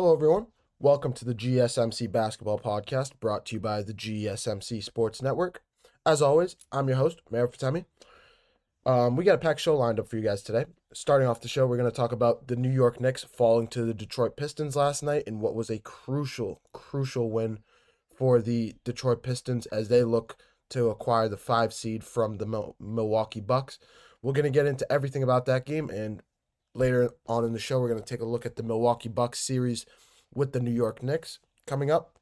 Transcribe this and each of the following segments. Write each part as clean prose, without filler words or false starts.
Hello, everyone. Welcome to the GSMC Basketball Podcast, brought to you by the GSMC Sports Network. As always, I'm your host, Mayor Fatemi. We got a packed show lined up for you guys today. Starting off the show, we're going to talk about the New York Knicks falling to the Detroit Pistons last night in what was a crucial win for the Detroit Pistons as they look to acquire the 5 seed from the Milwaukee Bucks. We're going to get into everything about that game, and later on in the show, we're going to take a look at the Milwaukee Bucks series with the New York Knicks coming up.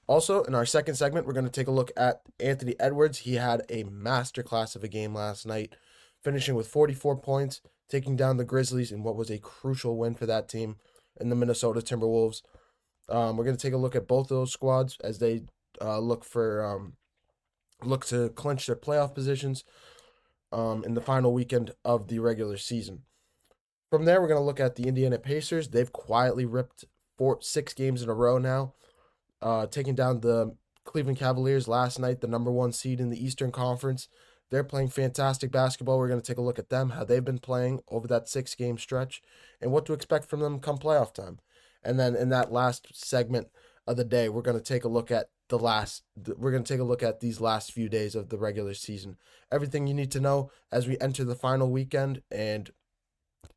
Also, in our second segment, we're going to take a look at Anthony Edwards. He had a masterclass of a game last night, finishing with 44 points, taking down the Grizzlies in what was a crucial win for that team in the Minnesota Timberwolves. We're going to take a look at both of those squads as they look to clinch their playoff positions in the final weekend of the regular season. From there, we're going to look at the Indiana Pacers. They've quietly ripped 6 games in a row now, taking down the Cleveland Cavaliers last night, the number 1 seed in the Eastern Conference. They're playing fantastic basketball. We're going to take a look at them, how they've been playing over that 6-game stretch, and what to expect from them come playoff time. And then in that last segment of the day, we're going to take a look at these last few days of the regular season. Everything you need to know as we enter the final weekend, and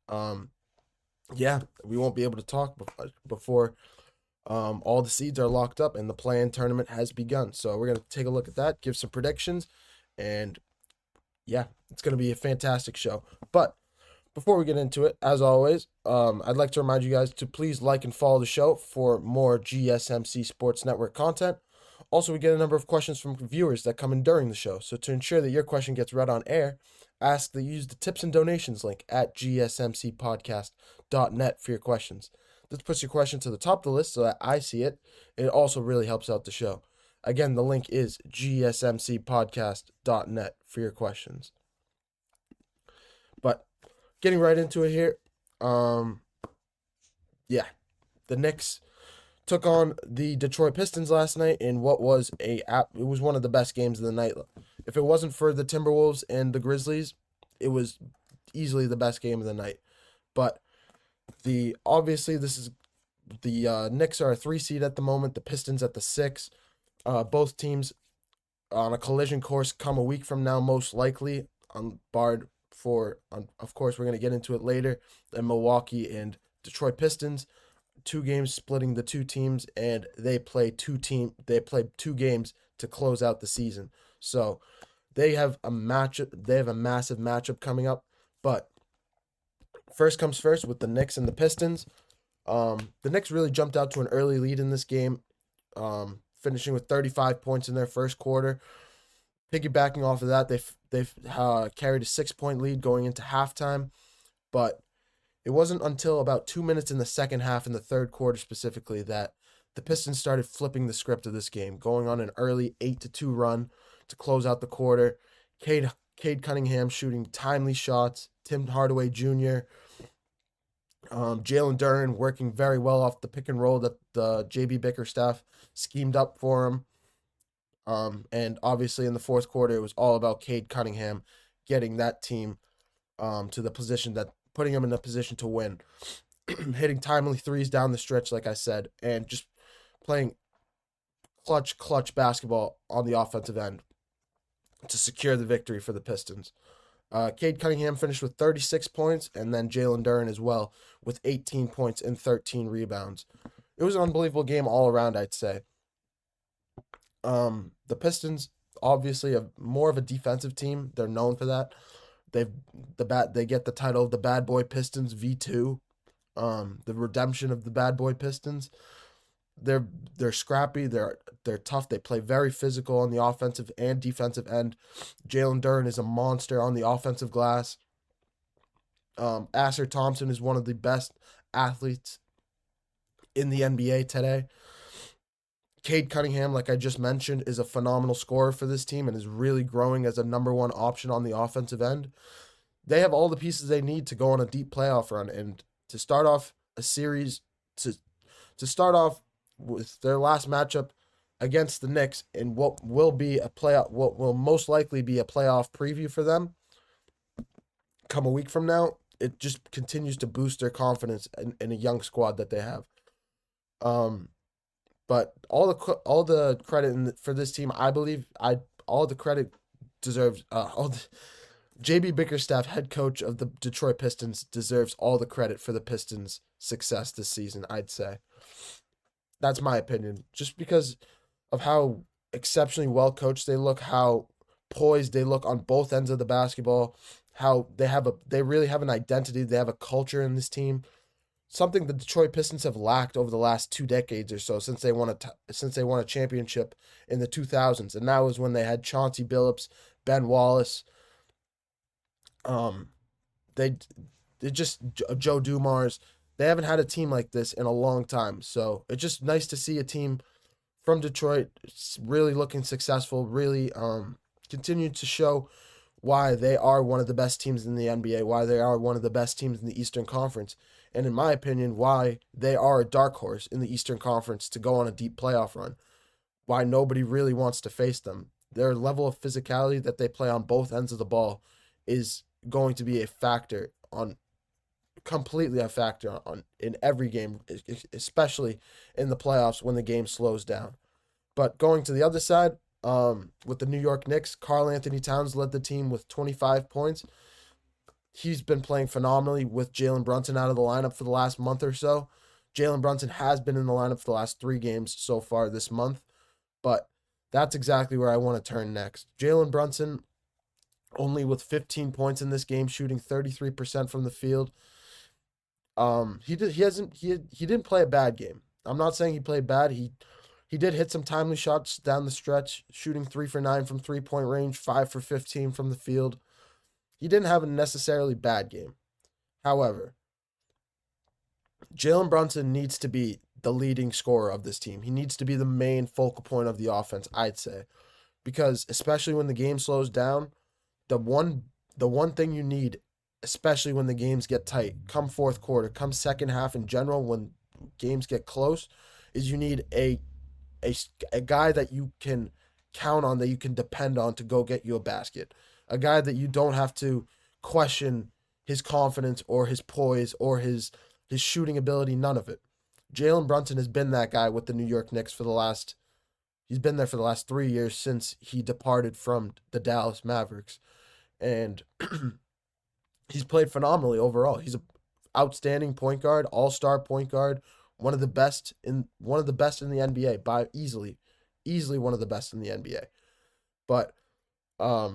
we won't be able to talk before all the seeds are locked up and the play-in tournament has begun. So we're going to take a look at that, give some predictions, and it's going to be a fantastic show. But before we get into it, as always, I'd like to remind you guys to please like and follow the show for more GSMC Sports Network content. Also, we get a number of questions from viewers that come in during the show. So to ensure that your question gets read on air, ask that you use the tips and donations link at gsmcpodcast.net for your questions. This puts your question to the top of the list so that I see it. It also really helps out the show. Again, the link is gsmcpodcast.net for your questions. But getting right into it here, the Knicks took on the Detroit Pistons last night in what was it was one of the best games of the night. If it wasn't for the Timberwolves and the Grizzlies, it was easily the best game of the night. But the Knicks are a 3 seed at the moment, the Pistons at the 6. Both teams on a collision course come a week from now, most likely, of course, we're going to get into it later, the Milwaukee and Detroit Pistons. 2 games splitting the 2 teams, and they play 2 games to close out the season. So they have a massive matchup coming up. But first comes first with the Knicks and the Pistons. The Knicks really jumped out to an early lead in this game, finishing with 35 points in their first quarter. Piggybacking off of that, they've carried a 6-point lead going into halftime, but it wasn't until about 2 minutes in the second half, in the third quarter specifically, that the Pistons started flipping the script of this game, going on an early 8-2 run to close out the quarter. Cade Cunningham shooting timely shots, Tim Hardaway Jr., Jalen Duren working very well off the pick and roll that the JB Bickerstaff schemed up for him. And obviously in the fourth quarter, it was all about Cade Cunningham getting that team to the position that putting him in a position to win, hitting timely threes down the stretch, like I said, and just playing clutch basketball on the offensive end to secure the victory for the Pistons. Cade Cunningham finished with 36 points, and then Jalen Duren as well with 18 points and 13 rebounds. It was an unbelievable game all around, I'd say. The Pistons, obviously, are more of a defensive team. They're known for that. They get the title of the Bad Boy Pistons V2, the redemption of the Bad Boy Pistons. They're scrappy. They're tough. They play very physical on the offensive and defensive end. Jalen Duren is a monster on the offensive glass. Asher Thompson is one of the best athletes in the NBA today. Cade Cunningham, like I just mentioned, is a phenomenal scorer for this team and is really growing as a number 1 option on the offensive end. They have all the pieces they need to go on a deep playoff run, and to start off a series, to start off with their last matchup against the Knicks in what will most likely be a playoff preview for them come a week from now, it just continues to boost their confidence in a young squad that they have. But all the credit for this team, I believe, all the credit deserves JB Bickerstaff, head coach of the Detroit Pistons, deserves all the credit for the Pistons' success this season. I'd say that's my opinion, just because of how exceptionally well coached they look, how poised they look on both ends of the basketball, how they really have an identity, they have a culture in this team. Something the Detroit Pistons have lacked over the last 2 decades or so since they won a championship in the 2000s, and that was when they had Chauncey Billups, Ben Wallace, they just Joe Dumars. They haven't had a team like this in a long time, so it's just nice to see a team from Detroit really looking successful, really continue to show why they are one of the best teams in the NBA, why they are one of the best teams in the Eastern Conference, and in my opinion, why they are a dark horse in the Eastern Conference to go on a deep playoff run, why nobody really wants to face them. Their level of physicality that they play on both ends of the ball is going to be completely a factor on in every game, especially in the playoffs when the game slows down. But going to the other side, with the New York Knicks, Karl-Anthony Towns led the team with 25 points. He's been playing phenomenally with Jalen Brunson out of the lineup for the last month or so. Jalen Brunson has been in the lineup for the last 3 games so far this month, but that's exactly where I want to turn next. Jalen Brunson, only with 15 points in this game, shooting 33% from the field. He didn't play a bad game. I'm not saying he played bad. He did hit some timely shots down the stretch, shooting 3 for 9 from 3-point range, 5 for 15 from the field. He didn't have a necessarily bad game. However, Jalen Brunson needs to be the leading scorer of this team. He needs to be the main focal point of the offense, I'd say. Because especially when the game slows down, the one thing you need, especially when the games get tight, come fourth quarter, come second half in general, when games get close, is you need a guy that you can count on, that you can depend on to go get you a basket. A guy that you don't have to question his confidence or his poise or his shooting ability, none of it. Jalen Brunson has been that guy with the New York Knicks he's been there for the last 3 years since he departed from the Dallas Mavericks. And he's played phenomenally overall. He's an outstanding point guard, all-star point guard, one of the best in the NBA by easily one of the best in the NBA. But I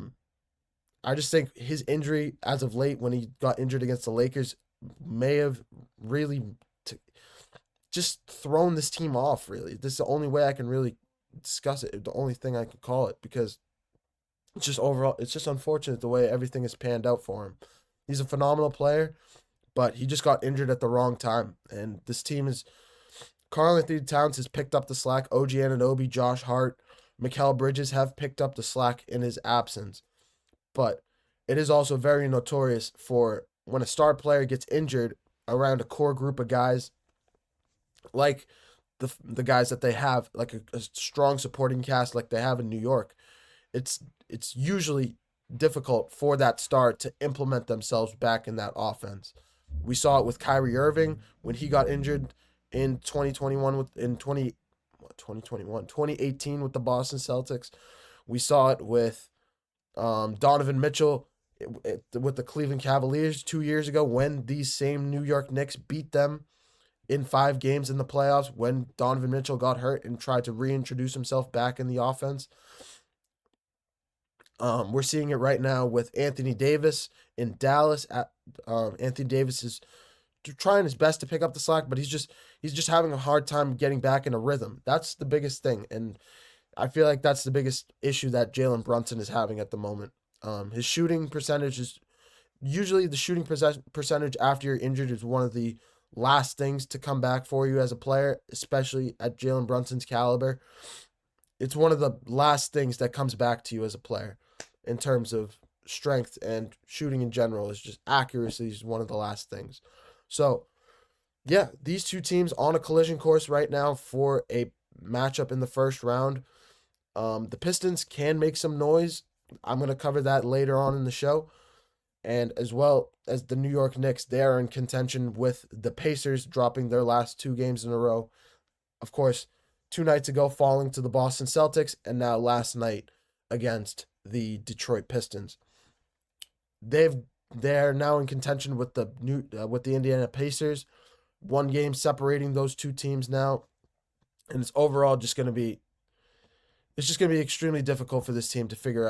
just think his injury as of late, when he got injured against the Lakers, may have really just thrown this team off, really. This is the only way I can really discuss it, the only thing I can call it, because it's just unfortunate the way everything has panned out for him. He's a phenomenal player, but he just got injured at the wrong time. And this team Karl-Anthony Towns has picked up the slack. OG Anunoby, Josh Hart, Mikal Bridges have picked up the slack in his absence. But it is also very notorious for when a star player gets injured around a core group of guys, like the guys that they have, like a strong supporting cast like they have in New York. It's usually difficult for that star to implement themselves back in that offense. We saw it with Kyrie Irving when he got injured in 2018 with the Boston Celtics. We saw it with Donovan Mitchell with the Cleveland Cavaliers 2 years ago, when these same New York Knicks beat them in 5 games in the playoffs, when Donovan Mitchell got hurt and tried to reintroduce himself back in the offense. We're seeing it right now with Anthony Davis in Dallas. Anthony Davis is trying his best to pick up the slack, but he's just having a hard time getting back in a rhythm. That's the biggest thing, and I feel like that's the biggest issue that Jalen Brunson is having at the moment. His shooting percentage is usually the shooting percentage after you're injured is one of the last things to come back for you as a player, especially at Jalen Brunson's caliber. It's one of the last things that comes back to you as a player in terms of strength, and shooting in general is just accuracy is one of the last things. So, yeah, these two teams on a collision course right now for a matchup in the first round. The Pistons can make some noise. I'm going to cover that later on in the show. And as well as the New York Knicks, they are in contention with the Pacers dropping their last 2 games in a row. Of course, 2 nights ago falling to the Boston Celtics, and now last night against the Detroit Pistons. They're now in contention with the Indiana Pacers. 1 game separating those two teams now, and it's overall just going to be extremely difficult for this team to figure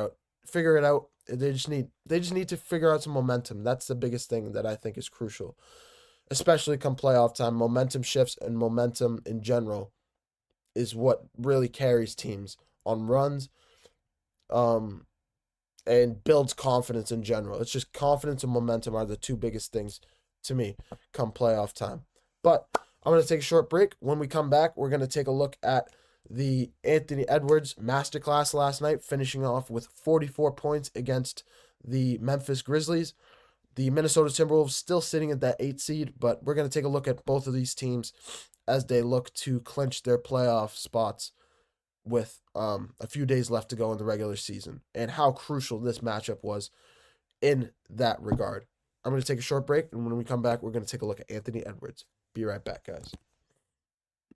it out. They just need to figure out some momentum. That's the biggest thing that I think is crucial, especially come playoff time. Momentum shifts and momentum in general is what really carries teams on runs, and builds confidence in general. It's just confidence and momentum are the two biggest things to me come playoff time. But I'm going to take a short break. When we come back, we're going to take a look at the Anthony Edwards masterclass last night, finishing off with 44 points against the Memphis Grizzlies. The Minnesota Timberwolves still sitting at that 8 seed, but we're going to take a look at both of these teams as they look to clinch their playoff spots with a few days left to go in the regular season, and how crucial this matchup was in that regard. I'm going to take a short break, and when we come back, we're going to take a look at Anthony Edwards. Be right back, guys.